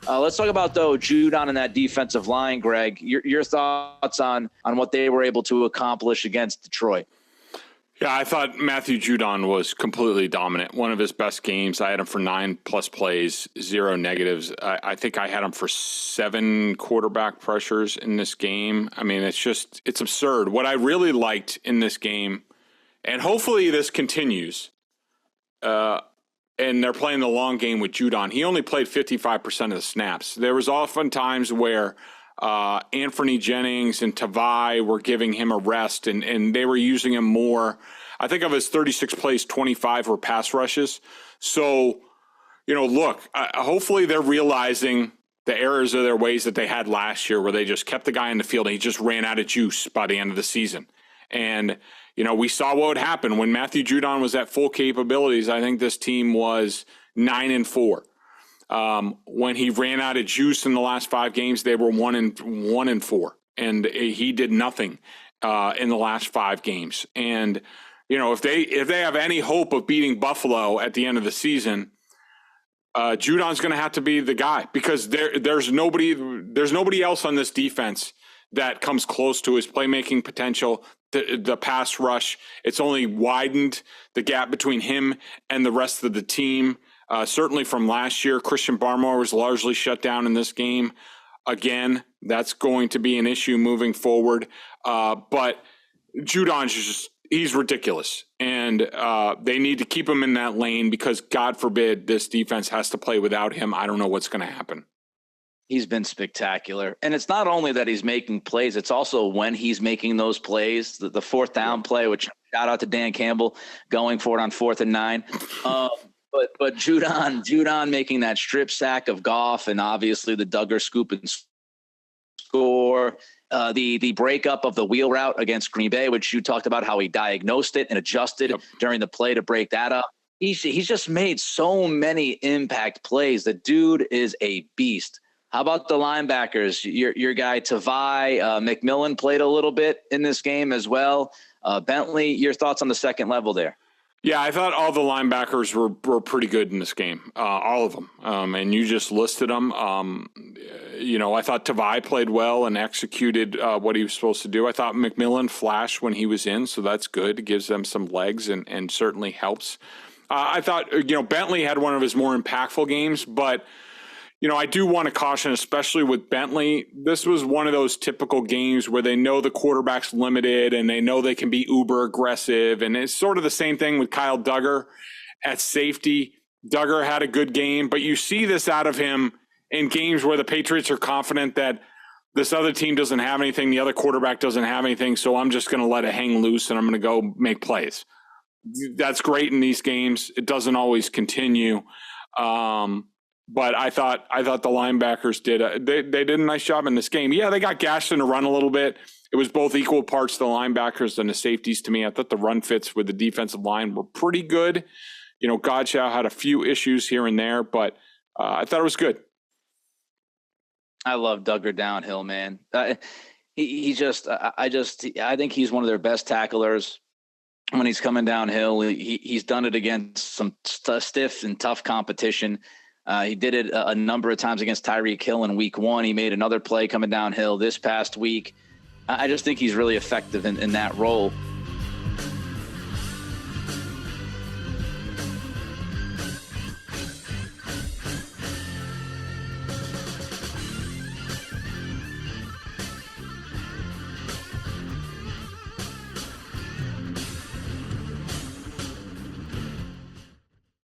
Let's talk about, though, Judon and that defensive line, Greg. Your thoughts on what they were able to accomplish against Detroit. Yeah, I thought Matthew Judon was completely dominant. One of his best games. I had him for 9+ plays, 0 negatives. I think I had him for 7 quarterback pressures in this game. I mean, it's absurd. What I really liked in this game, and hopefully this continues, and they're playing the long game with Judon. He only played 55% of the snaps. There was often times where Anthony Jennings and Tavai were giving him a rest, and they were using him more. I think of his 36 plays, 25 were pass rushes. So, look, hopefully they're realizing the errors of their ways that they had last year, where they just kept the guy in the field and he just ran out of juice by the end of the season. And, we saw what would happen when Matthew Judon was at full capabilities. I think this team was 9-4. When he ran out of juice in the last 5 games, they were 1-4, and he did nothing in the last 5 games. And if they have any hope of beating Buffalo at the end of the season, Judon's going to have to be the guy, because there's nobody else on this defense that comes close to his playmaking potential. The pass rush, it's only widened the gap between him and the rest of the team. Certainly from last year, Christian Barmore was largely shut down in this game. Again, that's going to be an issue moving forward. But Judon's he's ridiculous. And they need to keep him in that lane, because God forbid this defense has to play without him. I don't know what's going to happen. He's been spectacular. And it's not only that he's making plays, it's also when he's making those plays, the 4th down play, which shout out to Dan Campbell going for it on 4th and 9. But Judon making that strip sack of Goff, and obviously the Duggar scoop and score, the breakup of the wheel route against Green Bay, which you talked about how he diagnosed it and adjusted during the play to break that up. He's just made so many impact plays. The dude is a beast. How about the linebackers? Your guy Tavai, McMillan played a little bit in this game as well. Bentley, your thoughts on the second level there? Yeah, I thought all the linebackers were pretty good in this game, all of them. And you just listed them. I thought Tavai played well and executed what he was supposed to do. I thought McMillan flashed when he was in, so that's good. It gives them some legs and certainly helps. I thought, Bentley had one of his more impactful games, but I do want to caution, especially with Bentley, this was one of those typical games where they know the quarterback's limited and they know they can be uber aggressive. And it's sort of the same thing with Kyle Duggar at safety. Duggar had a good game, but you see this out of him in games where the Patriots are confident that this other team doesn't have anything, the other quarterback doesn't have anything, so I'm just going to let it hang loose and I'm going to go make plays. That's great in these games. It doesn't always continue. But I thought the linebackers did they did a nice job in this game. Yeah, they got gashed in the run a little bit. It was both equal parts the linebackers and the safeties to me. I thought the run fits with the defensive line were pretty good. Godchow had a few issues here and there, but I thought it was good. I love Duggar downhill, man. I think he's one of their best tacklers. When he's coming downhill, he's done it against some stiff and tough competition. He did it a number of times against Tyreek Hill in week 1. He made another play coming downhill this past week. I just think he's really effective in that role.